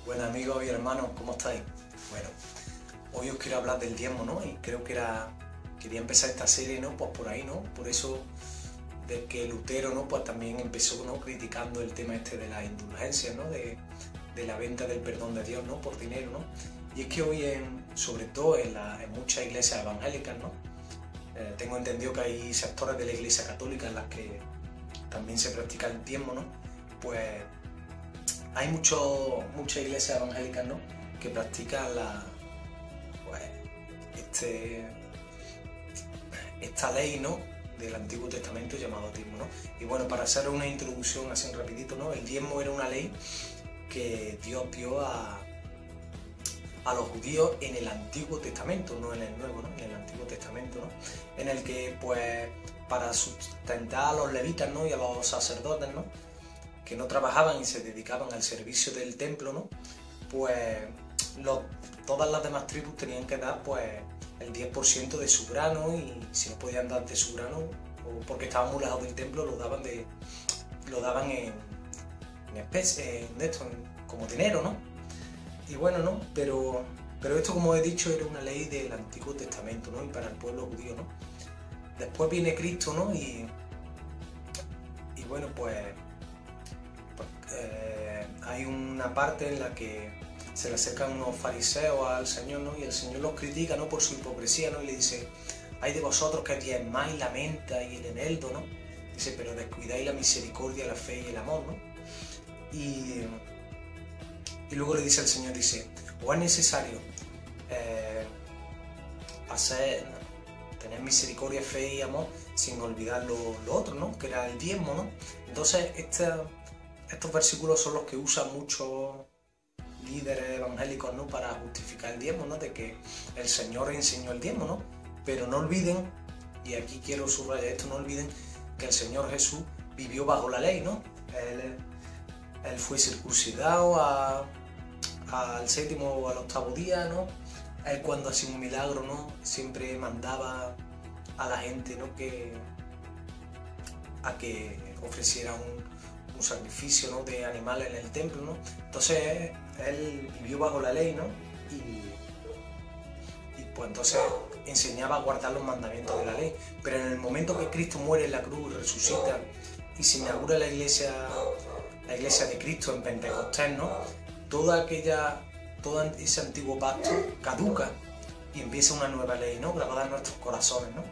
Bueno amigos y hermanos, ¿cómo estáis? Bueno, hoy os quiero hablar del diezmo, ¿no? Y creo que quería empezar esta serie, ¿no? Pues por ahí, ¿no? Por eso de que Lutero, ¿no? Pues también empezó, ¿no? Criticando el tema este de las indulgencias, ¿no? De la venta del perdón de Dios, ¿no? Por dinero, ¿no? Y es que hoy, sobre todo en muchas iglesias evangélicas, ¿no? Tengo entendido que hay sectores de la iglesia católica en las que también se practica el diezmo, ¿no? Pues hay muchas iglesias evangélicas, ¿no? Que practican pues, esta ley, ¿no? Del Antiguo Testamento llamado diezmo, ¿no? Y bueno, para hacer una introducción así rapidito, ¿no? El diezmo era una ley que Dios dio a los judíos en el Antiguo Testamento, no en el Nuevo, ¿no? En el Antiguo Testamento, ¿no? En el que, pues, para sustentar a los levitas, ¿no? Y a los sacerdotes, ¿no? Que no trabajaban y se dedicaban al servicio del templo, ¿no? Pues todas las demás tribus tenían que dar, pues, el 10% de su grano, y si no podían dar de su grano, o porque estaban muy lejos del templo, lo daban en especie, como dinero, ¿no? Y bueno, ¿no? Pero esto, como he dicho, era una ley del Antiguo Testamento, ¿no? Y para el pueblo judío, ¿no? Después viene Cristo, ¿no? Y bueno, pues hay una parte en la que se le acercan unos fariseos al Señor, ¿no? Y el Señor los critica, ¿no? Por su hipocresía, ¿no? Y le dice: hay de vosotros que diezmáis la menta y el eneldo, ¿no? Dice: pero descuidáis la misericordia, la fe y el amor, ¿no? Y luego le dice al Señor, dice: o es necesario tener misericordia, fe y amor sin olvidar lo otro, ¿no? Que era el diezmo, ¿no? Entonces estos versículos son los que usan muchos líderes evangélicos, ¿no? Para justificar el diezmo, ¿no? De que el Señor enseñó el diezmo, ¿no? Pero no olviden, y aquí quiero subrayar esto, no olviden que el Señor Jesús vivió bajo la ley, ¿no? Él fue circuncidado al séptimo o al octavo día, ¿no? Él, cuando hacía un milagro, ¿no? Siempre mandaba a la gente, ¿no? a que ofreciera un sacrificio, ¿no? De animales en el templo, ¿no? Entonces él vivió bajo la ley, ¿no? Y pues entonces enseñaba a guardar los mandamientos de la ley. Pero en el momento que Cristo muere en la cruz, resucita y se inaugura la iglesia de Cristo en Pentecostés, ¿no? Todo ese antiguo pacto caduca y empieza una nueva ley, ¿no? Grabada en nuestros corazones, ¿no?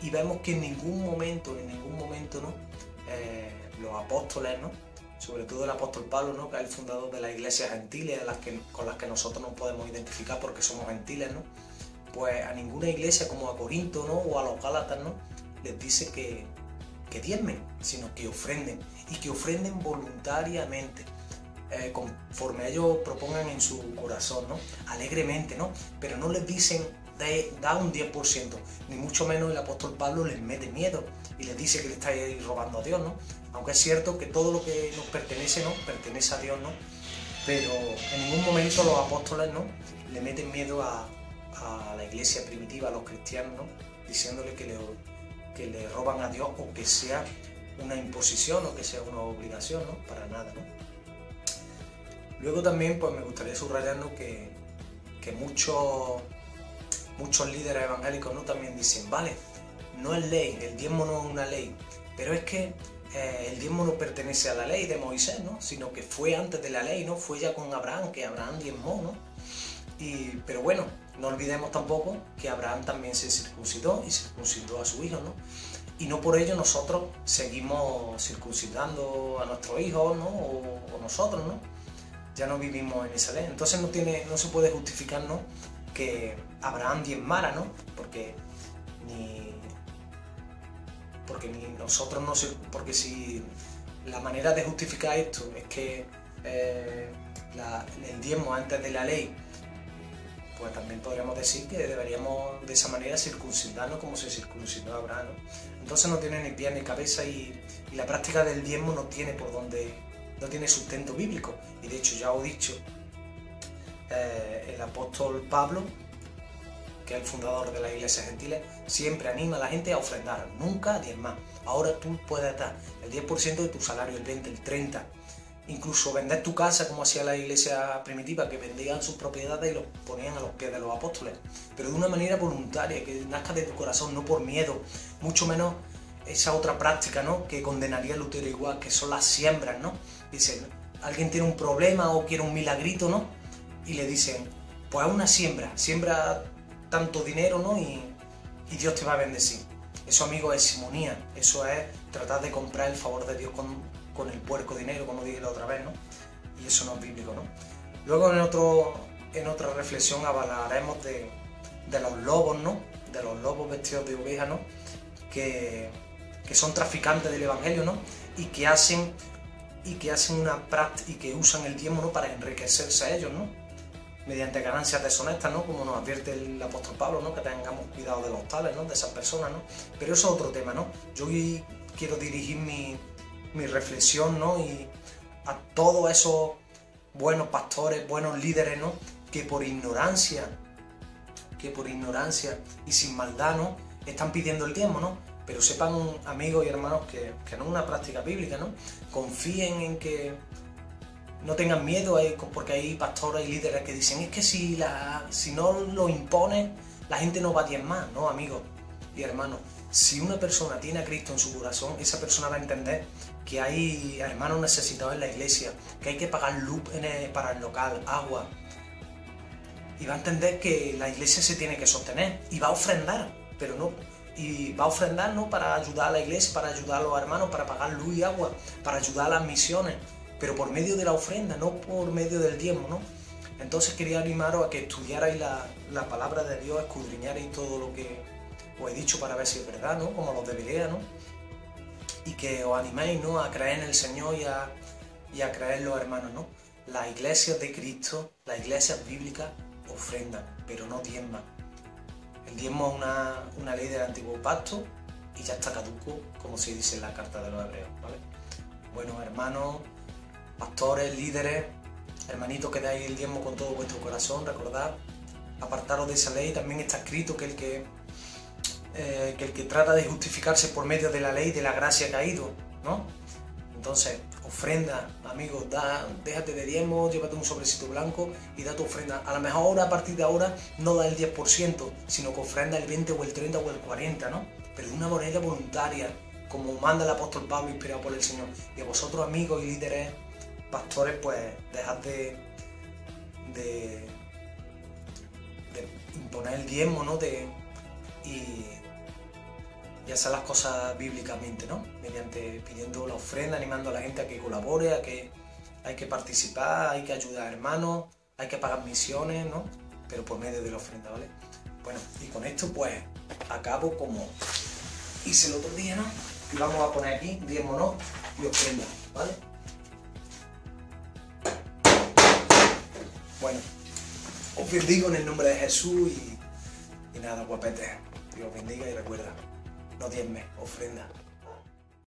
Y vemos que en ningún momento, ¿no? Los apóstoles, ¿no? Sobre todo el apóstol Pablo, ¿no? Que es el fundador de las iglesias gentiles con las que nosotros nos podemos identificar porque somos gentiles, ¿no? Pues a ninguna iglesia, como a Corinto, ¿no? O a los Gálatas, ¿no? Les dice que diezmen, sino que ofrenden, y que ofrenden voluntariamente, conforme ellos propongan en su corazón, ¿no? Alegremente, ¿no? Pero no les dicen: da un 10%, ni mucho menos el apóstol Pablo les mete miedo y les dice que le estáis robando a Dios, ¿no? Aunque es cierto que todo lo que nos pertenece, ¿no? Pertenece a Dios, ¿no? Pero en ningún momento los apóstoles, ¿no? Le meten miedo a la iglesia primitiva, a los cristianos, ¿no? Diciéndole que le roban a Dios, o que sea una imposición o que sea una obligación, ¿no? Para nada, ¿no? Luego también, pues, me gustaría subrayar, ¿no? que muchos líderes evangélicos, ¿no? También dicen: vale, no es ley, el diezmo no es una ley, pero es que el diezmo no pertenece a la ley de Moisés, ¿no? Sino que fue antes de la ley, ¿no? Fue ya con Abraham, que Abraham diezmó, ¿no? Pero bueno, no olvidemos tampoco que Abraham también se circuncidó y circuncidó a su hijo, ¿no? Y no por ello nosotros seguimos circuncidando a nuestros hijos, ¿no? O nosotros, ¿no? Ya no vivimos en esa ley. Entonces no se puede justificar, ¿no? Que Abraham diezmara, ¿no? Porque ni nosotros no sé, porque si la manera de justificar esto es que el diezmo antes de la ley, pues también podríamos decir que deberíamos de esa manera circuncidarnos como se circuncidó Abraham, ¿no? Entonces no tiene ni pie ni cabeza, y la práctica del diezmo no tiene no tiene sustento bíblico. Y de hecho, ya os he dicho, el apóstol Pablo, que es el fundador de las iglesias gentiles, siempre anima a la gente a ofrendar, nunca a diezmar. Ahora tú puedes dar el 10% de tu salario, el 20%, el 30%, incluso vender tu casa, como hacía la iglesia primitiva, que vendían sus propiedades y los ponían a los pies de los apóstoles, pero de una manera voluntaria, que nazca de tu corazón, no por miedo, mucho menos esa otra práctica, ¿no?, que condenaría Lutero igual, que son las siembras, ¿no? Dicen, alguien tiene un problema o quiere un milagrito, ¿no?, y le dicen, pues haz una siembra tanto dinero, ¿no?, y Dios te va a bendecir. Eso, amigo, es simonía, eso es tratar de comprar el favor de Dios con el puerco dinero, como dije la otra vez, ¿no? Y eso no es bíblico, ¿no? Luego en otra reflexión hablaremos de los lobos, ¿no? De los lobos vestidos de oveja, ¿no? Que son traficantes del evangelio, ¿no? Y que hacen una práctica y que usan el diezmo, ¿no?, para enriquecerse a ellos, ¿no? Mediante ganancias deshonestas, ¿no?, como nos advierte el apóstol Pablo, ¿no?, que tengamos cuidado de los tales, ¿no?, de esas personas, ¿no? Pero eso es otro tema, ¿no? Yo hoy quiero dirigir mi reflexión, ¿no?, y a todos esos buenos pastores, buenos líderes, ¿no?, que por ignorancia y sin maldad, ¿no?, están pidiendo el diezmo, ¿no? Pero sepan, amigos y hermanos, que no es una práctica bíblica, ¿no? Confíen en que no tengan miedo, porque hay pastores y líderes que dicen, es que si no lo impones, la gente no va a diezmar, ¿no, amigos y hermanos? Si una persona tiene a Cristo en su corazón, esa persona va a entender que hay hermanos necesitados en la iglesia, que hay que pagar luz para el local, agua, y va a entender que la iglesia se tiene que sostener, y va a ofrendar, ¿no?, para ayudar a la iglesia, para ayudar a los hermanos, para pagar luz y agua, para ayudar a las misiones, pero por medio de la ofrenda, no por medio del diezmo, ¿no? Entonces quería animaros a que estudiarais la palabra de Dios, escudriñarais todo lo que os he dicho para ver si es verdad, ¿no?, como los de Berea, ¿no? Y que os animéis, ¿no?, a creer en el Señor y a creer en los hermanos, ¿no? Las iglesias de Cristo, las iglesias bíblicas, ofrendan, pero no diezman. El diezmo es una ley del antiguo pacto y ya está caduco, como se dice en la carta de los hebreos, ¿vale? Bueno, hermanos, pastores, líderes, hermanitos, que dais el diezmo con todo vuestro corazón, recordad, apartaros de esa ley. También está escrito que el que trata de justificarse por medio de la ley, de la gracia ha caído, ¿no? Entonces, ofrenda, amigos, déjate de diezmo, llévate un sobrecito blanco y da tu ofrenda. A lo mejor ahora, a partir de ahora, no da el 10%, sino que ofrenda el 20 o el 30 o el 40, ¿no? Pero de una manera voluntaria, como manda el apóstol Pablo, inspirado por el Señor. Y a vosotros, amigos y líderes, pastores, pues dejad de imponer el diezmo, ¿no? Y hacer las cosas bíblicamente, ¿no? Pidiendo la ofrenda, animando a la gente a que colabore, a que hay que participar, hay que ayudar a hermanos, hay que pagar misiones, ¿no? Pero por medio de la ofrenda, ¿vale? Bueno, y con esto pues acabo como hice el otro día, ¿no? Y vamos a poner aquí diezmo, ¿no?, y ofrenda, ¿vale? Bueno, os bendigo en el nombre de Jesús y nada, guapetes. Dios bendiga y recuerda, no diezme, ofrenda.